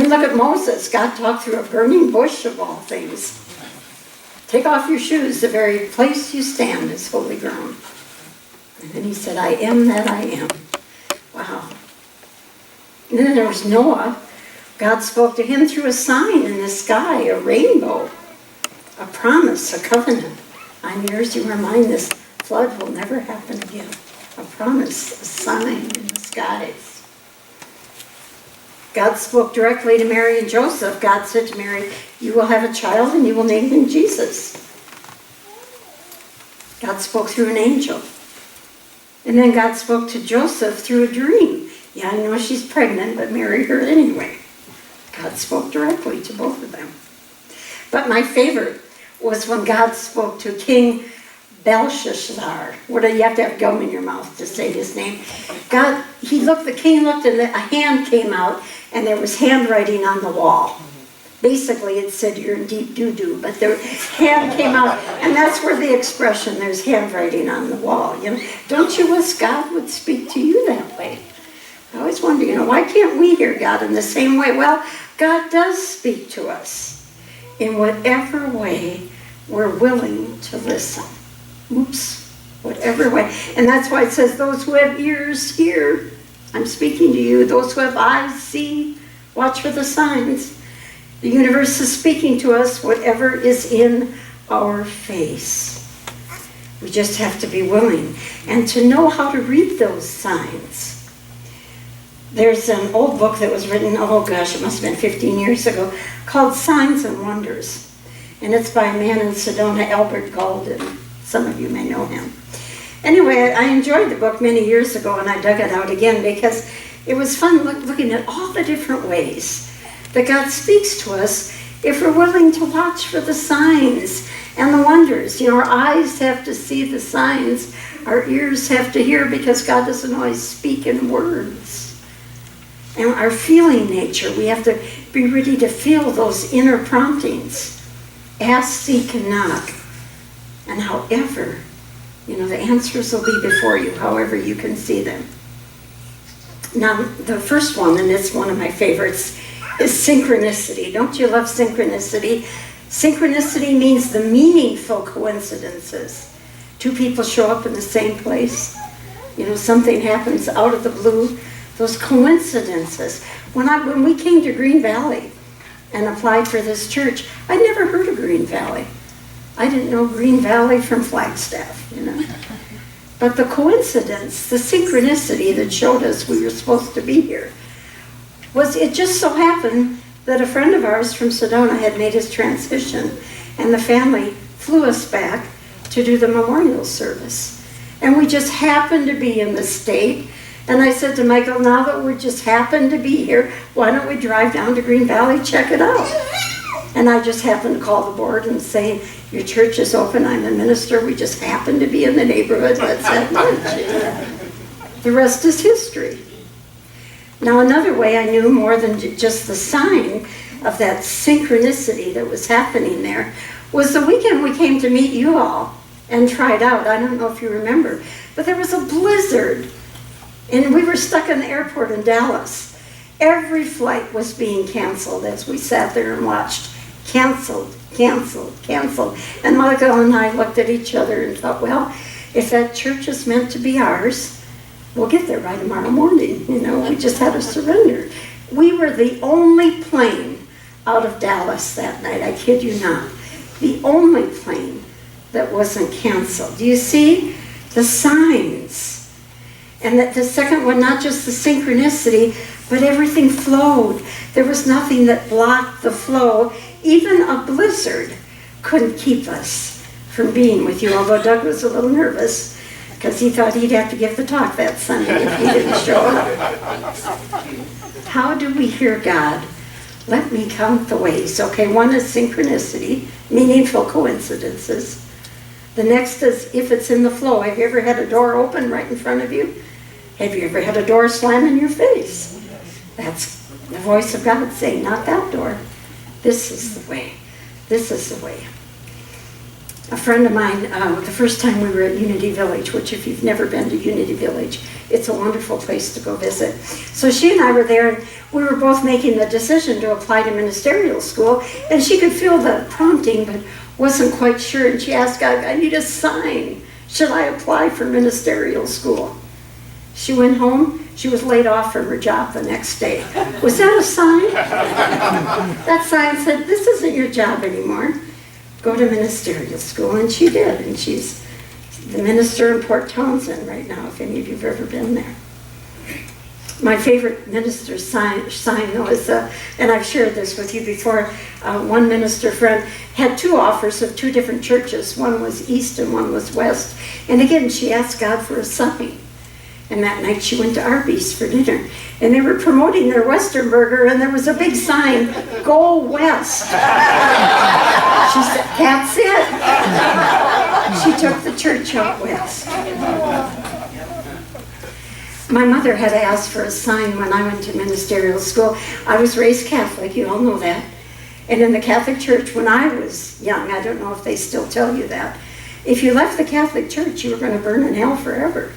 then look at Moses. God talked through a burning bush of all things. Take off your shoes. The very place you stand is holy ground. And then he said, I am that I am. Wow. And then there was Noah. God spoke to him through a sign in the sky, a rainbow, a promise, a covenant. I'm yours, you are mine. This flood will never happen again. A promise, a sign in the skies. God spoke directly to Mary and Joseph. God said to Mary, you will have a child and you will name him Jesus. God spoke through an angel. And then God spoke to Joseph through a dream. Yeah, I know she's pregnant, but Mary heard anyway. God spoke directly to both of them. But my favorite was when God spoke to King Belshazzar. What do you have to have gum in your mouth to say his name? The king looked and a hand came out and there was handwriting on the wall. Basically it said you're in deep doo-doo, but the hand came out and that's where the expression, there's handwriting on the wall. You know, don't you wish God would speak to you that way? I always wonder, why can't we hear God in the same way? Well, God does speak to us in whatever way we're willing to listen. Whatever way. And that's why it says, those who have ears hear. I'm speaking to you. Those who have eyes see. Watch for the signs. The universe is speaking to us, whatever is in our face. We just have to be willing and to know how to read those signs. There's an old book that was written, it must have been 15 years ago, called Signs and Wonders. And it's by a man in Sedona, Albert Golden. Some of you may know him. Anyway, I enjoyed the book many years ago, and I dug it out again because it was fun looking at all the different ways that God speaks to us if we're willing to watch for the signs and the wonders. Our eyes have to see the signs. Our ears have to hear because God doesn't always speak in words. And our feeling nature, we have to be ready to feel those inner promptings. Ask, seek, and knock. And however, the answers will be before you, however you can see them. Now, the first one, and it's one of my favorites, is synchronicity. Don't you love synchronicity? Synchronicity means the meaningful coincidences. Two people show up in the same place. Something happens out of the blue. Those coincidences. When we came to Green Valley and applied for this church, I'd never heard of Green Valley. I didn't know Green Valley from Flagstaff, But the coincidence, the synchronicity that showed us we were supposed to be here, it just so happened that a friend of ours from Sedona had made his transition, and the family flew us back to do the memorial service. And we just happened to be in the state. And I said to Michael, now that we just happened to be here, why don't we drive down to Green Valley, check it out? And I just happened to call the board and say, your church is open, I'm a minister, we just happened to be in the neighborhood, let's have lunch. The rest is history. Now another way I knew more than just the sign of that synchronicity that was happening there was the weekend we came to meet you all and tried out. I don't know if you remember, but there was a blizzard. And we were stuck in the airport in Dallas. Every flight was being canceled as we sat there and watched. Canceled, canceled, canceled. And Michael and I looked at each other and thought, well, if that church is meant to be ours, we'll get there by tomorrow morning. We just had to surrender. We were the only plane out of Dallas that night. I kid you not. The only plane that wasn't canceled. Do you see the signs? And that the second one, not just the synchronicity, but everything flowed. There was nothing that blocked the flow. Even a blizzard couldn't keep us from being with you, although Doug was a little nervous because he thought he'd have to give the talk that Sunday if he didn't show up. How do we hear God? Let me count the ways. Okay, one is synchronicity, meaningful coincidences. The next is if it's in the flow. Have you ever had a door open right in front of you? Have you ever had a door slam in your face? That's the voice of God saying, not that door. This is the way. This is the way. A friend of mine, the first time we were at Unity Village, which if you've never been to Unity Village, it's a wonderful place to go visit. So she and I were there, and we were both making the decision to apply to ministerial school, and she could feel the prompting, but wasn't quite sure, and she asked God, I need a sign. Should I apply for ministerial school? She went home. She was laid off from her job the next day. Was that a sign? That sign said, this isn't your job anymore. Go to ministerial school, and she did, and she's the minister in Port Townsend right now, if any of you have ever been there. My favorite minister sign though is, and I've shared this with you before, one minister friend had two offers of two different churches. One was east and one was west. And again, she asked God for a sign. And that night she went to Arby's for dinner. And they were promoting their Western burger, and there was a big sign, Go West. She said, that's it. She took the church out west. My mother had asked for a sign when I went to ministerial school. I was raised Catholic, you all know that. And in the Catholic Church, when I was young, I don't know if they still tell you that, if you left the Catholic Church, you were going to burn in hell forever.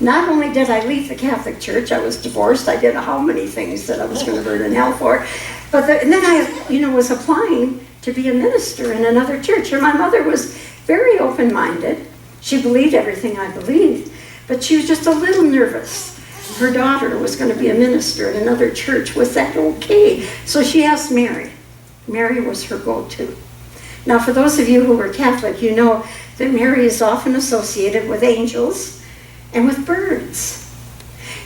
Not only did I leave the Catholic Church, I was divorced, I did how many things that I was going to burn in hell for. And then I was applying to be a minister in another church. And my mother was very open-minded. She believed everything I believed. But she was just a little nervous. Her daughter was going to be a minister in another church. Was that okay? So she asked Mary. Mary was her go-to. Now, for those of you who were Catholic, you know that Mary is often associated with angels and with birds.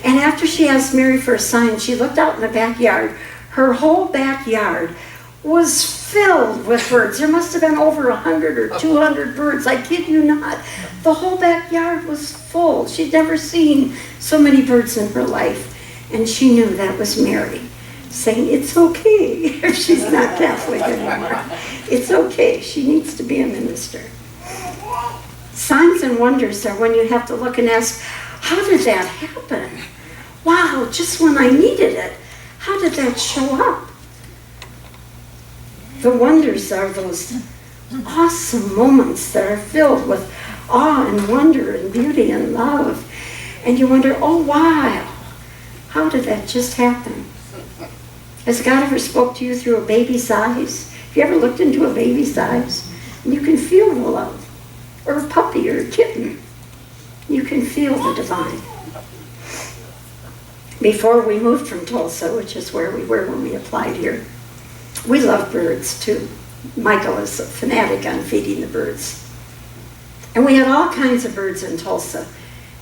And after she asked Mary for a sign, she looked out in the backyard. Her whole backyard was filled with birds. There must have been over 100 or 200 birds. I kid you not. The whole backyard was full. She'd never seen so many birds in her life. And she knew that was Mary saying, it's okay if she's not Catholic anymore. It's okay. She needs to be a minister. Signs and wonders are when you have to look and ask, how did that happen? Wow, just when I needed it. How did that show up? The wonders are those awesome moments that are filled with awe and wonder and beauty and love. And you wonder, oh wow, how did that just happen? Has God ever spoke to you through a baby's eyes? Have you ever looked into a baby's eyes? And you can feel the love. Or a puppy or a kitten. You can feel the divine. Before we moved from Tulsa, which is where we were when we applied here, we love birds too. Michael is a fanatic on feeding the birds. And we had all kinds of birds in Tulsa.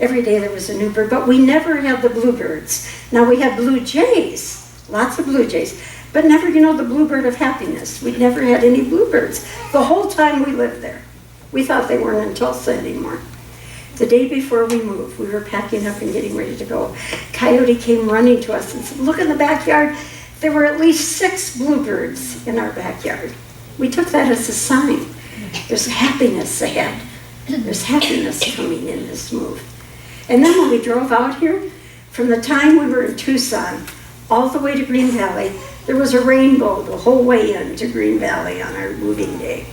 Every day there was a new bird, but we never had the bluebirds. Now we had blue jays, lots of blue jays, but never, the bluebird of happiness. We never had any bluebirds the whole time we lived there. We thought they weren't in Tulsa anymore. The day before we moved, we were packing up and getting ready to go. Coyote came running to us and said, look in the backyard. There were at least 6 bluebirds in our backyard. We took that as a sign. There's happiness ahead. There's happiness coming in this move. And then when we drove out here, from the time we were in Tucson all the way to Green Valley, there was a rainbow the whole way into Green Valley on our moving day.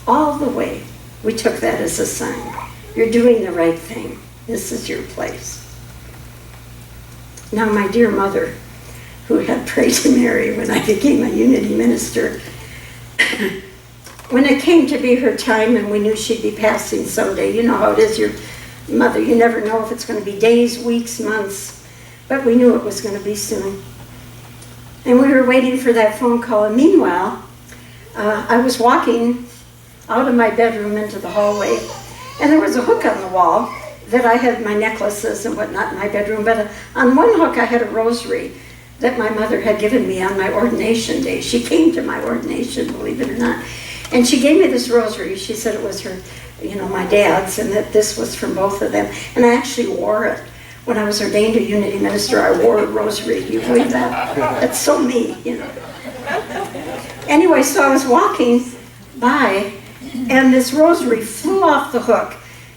All the way. We took that as a sign. You're doing the right thing. This is your place. Now, my dear mother, who had prayed to Mary when I became a Unity minister, when it came to be her time and we knew she'd be passing someday, you know how it is, your mother, you never know if it's going to be days, weeks, months, but we knew it was going to be soon. And we were waiting for that phone call, and meanwhile, I was walking out of my bedroom into the hallway, and there was a hook on the wall that I had my necklaces and whatnot in my bedroom, but on one hook I had a rosary that my mother had given me on my ordination day. She came to my ordination, believe it or not, and she gave me this rosary. She said it was her, my dad's, and that this was from both of them, and I actually wore it. When I was ordained a Unity minister, I wore a rosary. Do you believe that? That's so me, Anyway, so I was walking by, and this rosary flew off the hook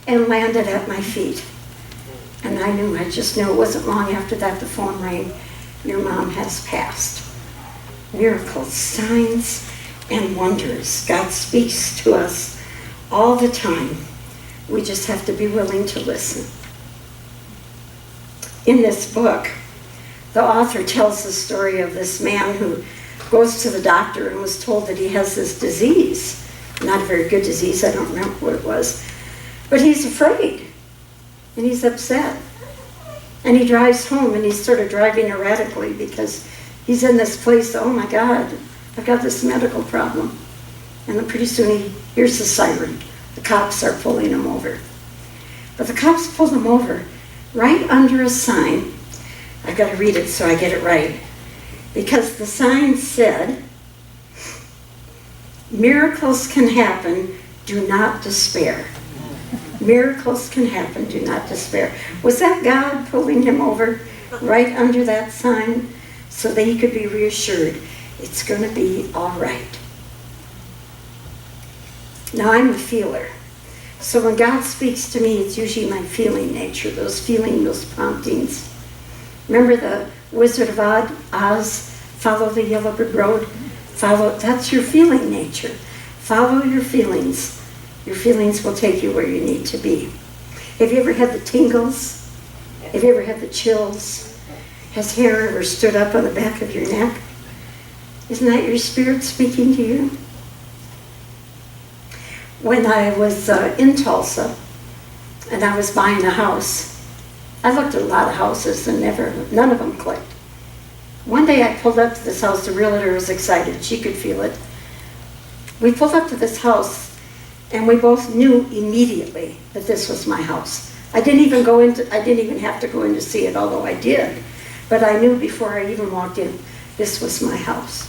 and landed at my feet. And I just knew it wasn't long after that the phone rang. Your mom has passed. Miracles, signs, and wonders. God speaks to us all the time. We just have to be willing to listen. In this book, the author tells the story of this man who goes to the doctor and was told that he has this disease. Not a very good disease, I don't remember what it was. But he's afraid, and he's upset. And he drives home, and he's sort of driving erratically because he's in this place, oh my God, I've got this medical problem. And then pretty soon he hears the siren. The cops are pulling him over. But the cops pulled him over right under a sign. I've got to read it so I get it right. Because the sign said, miracles can happen, do not despair. Miracles can happen, do not despair. Was that God pulling him over right under that sign so that he could be reassured it's going to be all right? Now, I'm a feeler. So when God speaks to me, it's usually my feeling nature, those promptings. Remember the Wizard of Oz, follow the yellow brick road? That's your feeling nature. Follow your feelings. Your feelings will take you where you need to be. Have you ever had the tingles? Have you ever had the chills? Has hair ever stood up on the back of your neck? Isn't that your spirit speaking to you? When I was in Tulsa and I was buying a house, I looked at a lot of houses and none of them clicked. One day I pulled up to this house, the realtor was excited, she could feel it. We pulled up to this house and we both knew immediately that this was my house. I didn't even have to go in to see it, although I did. But I knew before I even walked in, this was my house.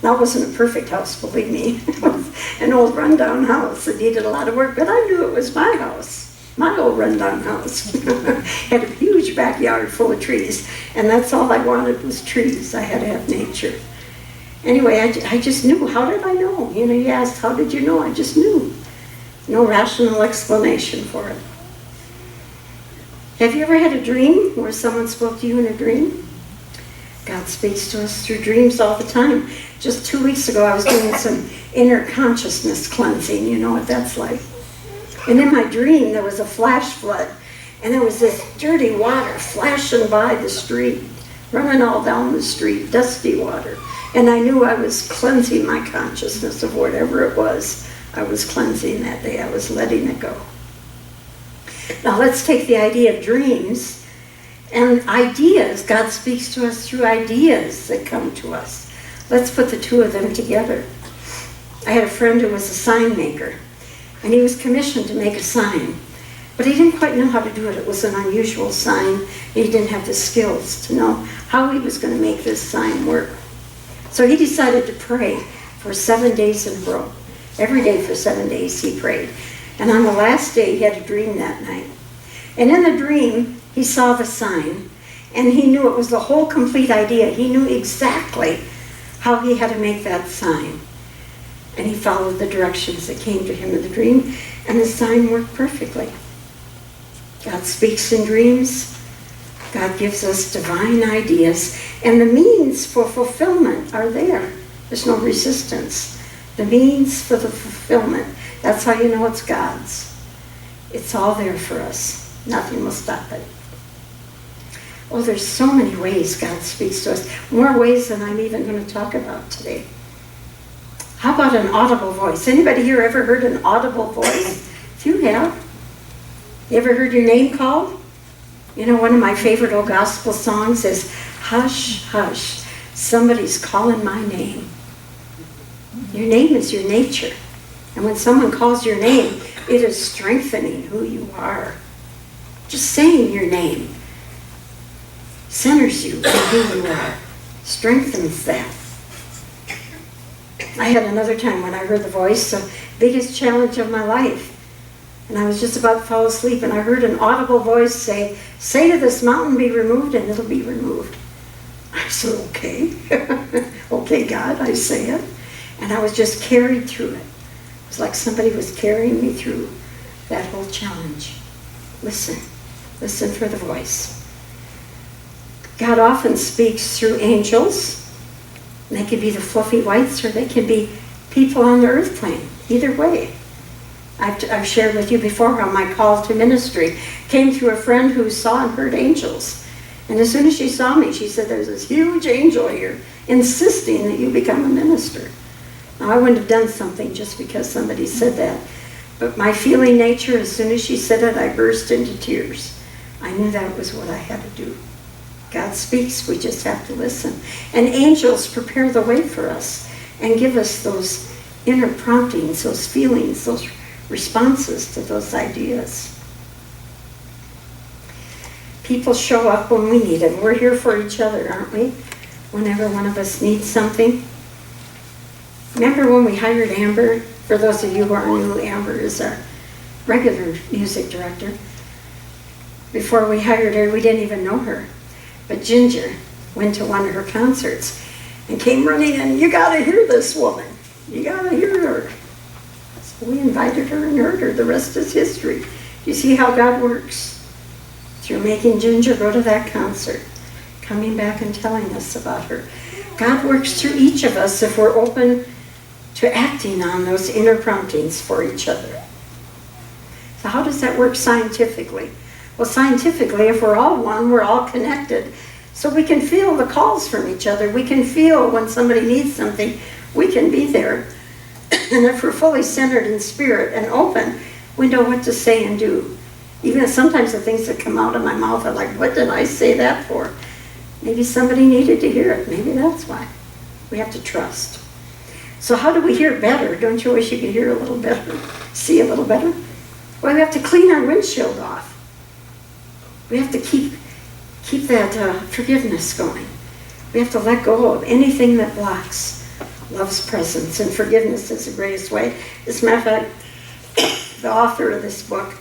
Now, it wasn't a perfect house, believe me. It was an old rundown house. It needed a lot of work, but I knew it was my house, my old rundown house. Had a huge backyard full of trees, and that's all I wanted was trees. I had to have nature. Anyway, I just knew. How did I know? You know, you asked, how did you know? I just knew. No rational explanation for it. Have you ever had a dream where someone spoke to you in a dream? God speaks to us through dreams all the time. Just 2 weeks ago, I was doing some inner consciousness cleansing. You know what that's like. And in my dream, there was a flash flood. And there was this dirty water flashing by the street, running all down the street, dusty water. And I knew I was cleansing my consciousness of whatever it was I was cleansing that day. I was letting it go. Now let's take the idea of dreams and ideas. God speaks to us through ideas that come to us. Let's put the two of them together. I had a friend who was a sign maker, and he was commissioned to make a sign, but he didn't quite know how to do it. It was an unusual sign. He didn't have the skills to know how he was going to make this sign work. So he decided to pray for 7 days in a row. Every day for 7 days he prayed. And on the last day, he had a dream that night. And in the dream, he saw the sign, and he knew it was the whole complete idea. He knew exactly how he had to make that sign. And he followed the directions that came to him in the dream, and the sign worked perfectly. God speaks in dreams. God gives us divine ideas, and the means for fulfillment are there. There's no resistance. The means for the fulfillment, that's how you know it's God's. It's all there for us. Nothing will stop it. Oh, there's so many ways God speaks to us. More ways than I'm even going to talk about today. How about an audible voice? Anybody here ever heard an audible voice? If you have. You ever heard your name called? You know, one of my favorite old gospel songs is, hush, hush, somebody's calling my name. Your name is your nature. And when someone calls your name, it is strengthening who you are. Just saying your name centers you in who you are, strengthens that. I had another time when I heard the voice, the biggest challenge of my life. And I was just about to fall asleep, and I heard an audible voice say to this mountain, be removed, and it'll be removed. I said, okay. Okay, God, I say it. And I was just carried through it. It was like somebody was carrying me through that whole challenge. Listen. Listen for the voice. God often speaks through angels. They can be the fluffy whites, or they can be people on the earth plane. Either way. I've shared with you before how my call to ministry came through a friend who saw and heard angels. And as soon as she saw me, she said, there's this huge angel here insisting that you become a minister. Now, I wouldn't have done something just because somebody said that. But my feeling nature, as soon as she said it, I burst into tears. I knew that was what I had to do. God speaks, we just have to listen. And angels prepare the way for us and give us those inner promptings, those feelings, those responses to those ideas. People show up when we need them. We're here for each other, aren't we? Whenever one of us needs something. Remember when we hired Amber? For those of you who are new, Amber is our regular music director. Before we hired her, we didn't even know her. But Ginger went to one of her concerts and came running in. You got to hear this woman. You got to hear her. So we invited her and heard her. The rest is history. You see how God works? Through making Ginger go to that concert, coming back and telling us about her. God works through each of us if we're open to acting on those inner promptings for each other. So how does that work scientifically? Well, scientifically, if we're all one, we're all connected. So we can feel the calls from each other. We can feel when somebody needs something, we can be there. And if we're fully centered in spirit and open, we know what to say and do. Even sometimes the things that come out of my mouth are like, what did I say that for? Maybe somebody needed to hear it. Maybe that's why. We have to trust. So how do we hear better? Don't you wish you could hear a little better? See a little better? Well, we have to clean our windshield off. We have to keep that forgiveness going. We have to let go of anything that blocks love's presence. And forgiveness is the greatest way. As a matter of fact, the author of this book,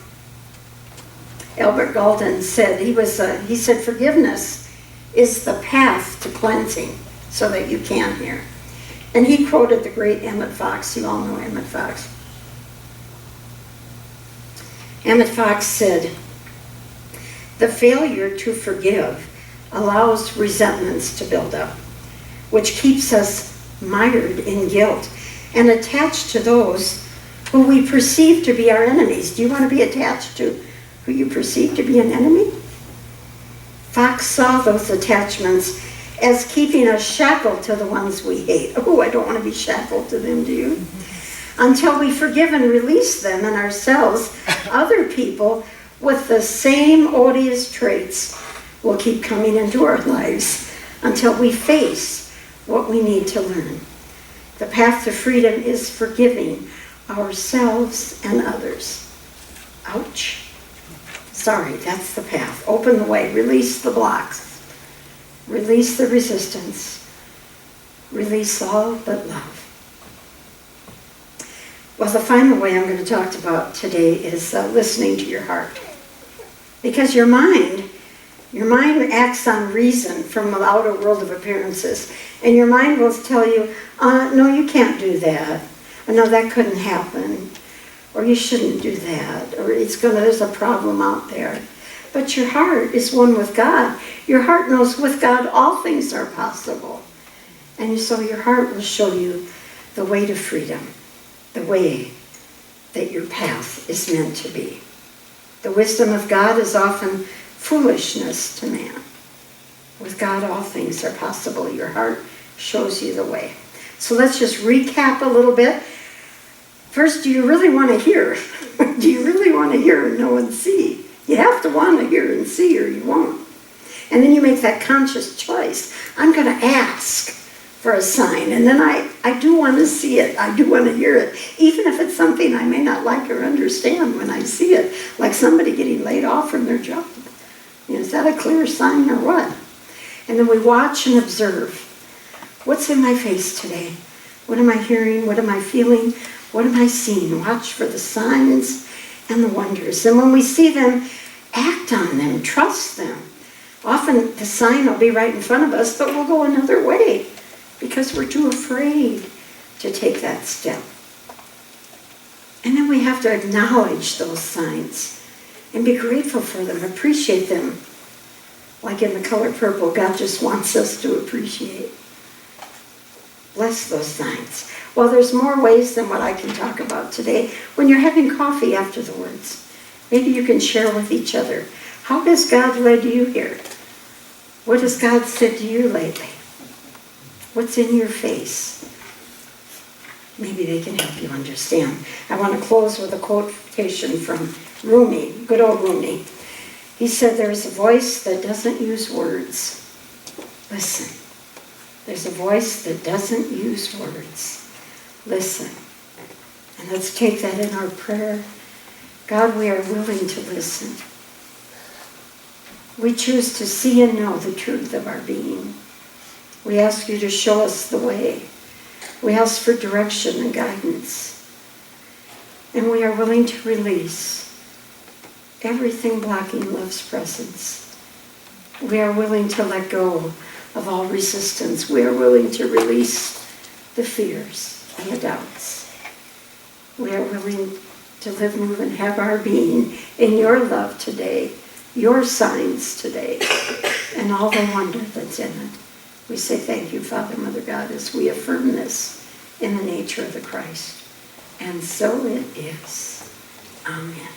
Albert Galton, said, he said, forgiveness is the path to cleansing so that you can hear. And he quoted the great Emmett Fox. You all know Emmett Fox. Emmett Fox said, the failure to forgive allows resentments to build up, which keeps us mired in guilt and attached to those who we perceive to be our enemies. Do you want to be attached to who you perceive to be an enemy? Fox saw those attachments as keeping us shackled to the ones we hate. Oh, I don't want to be shackled to them, do you? Mm-hmm. Until we forgive and release them and ourselves, other people with the same odious traits will keep coming into our lives until we face what we need to learn. The path to freedom is forgiving ourselves and others. Ouch. Sorry, that's the path. Open the way. Release the blocks. Release the resistance. Release all but love. Well, the final way I'm going to talk about today is listening to your heart. Because your mind acts on reason from the outer world of appearances. And your mind will tell you, no, you can't do that. Or, no, that couldn't happen. Or you shouldn't do that. Or there's a problem out there. But your heart is one with God. Your heart knows with God all things are possible. And so your heart will show you the way to freedom. The way that your path is meant to be. The wisdom of God is often foolishness to man. With God, all things are possible. Your heart shows you the way. So let's just recap a little bit. First, do you really want to hear? Do you really want to hear and know and see? You have to want to hear and see or you won't. And then you make that conscious choice. I'm going to ask for a sign. And then I do want to see it. I do want to hear it. Even if it's something I may not like or understand when I see it. Like somebody getting laid off from their job. Is that a clear sign or what? And then we watch and observe. What's in my face today? What am I hearing? What am I feeling? What am I seeing? Watch for the signs and the wonders. And when we see them, act on them. Trust them. Often the sign will be right in front of us, but we'll go another way because we're too afraid to take that step. And then we have to acknowledge those signs and be grateful for them, appreciate them. Like in the color purple, God just wants us to appreciate. Bless those signs. Well, there's more ways than what I can talk about today. When you're having coffee afterwards, maybe you can share with each other. How has God led you here? What has God said to you lately? What's in your face? Maybe they can help you understand. I want to close with a quotation from Rumi, good old Rumi. He said, there's a voice that doesn't use words. Listen. There's a voice that doesn't use words. Listen. And let's take that in our prayer. God, we are willing to listen. We choose to see and know the truth of our being. We ask you to show us the way. We ask for direction and guidance. And we are willing to release everything blocking love's presence. We are willing to let go of all resistance. We are willing to release the fears and the doubts. We are willing to live, move, and have our being in your love today, your signs today, and all the wonder that's in it. We say thank you, Father, Mother God, as we affirm this in the nature of the Christ. And so it is. Amen.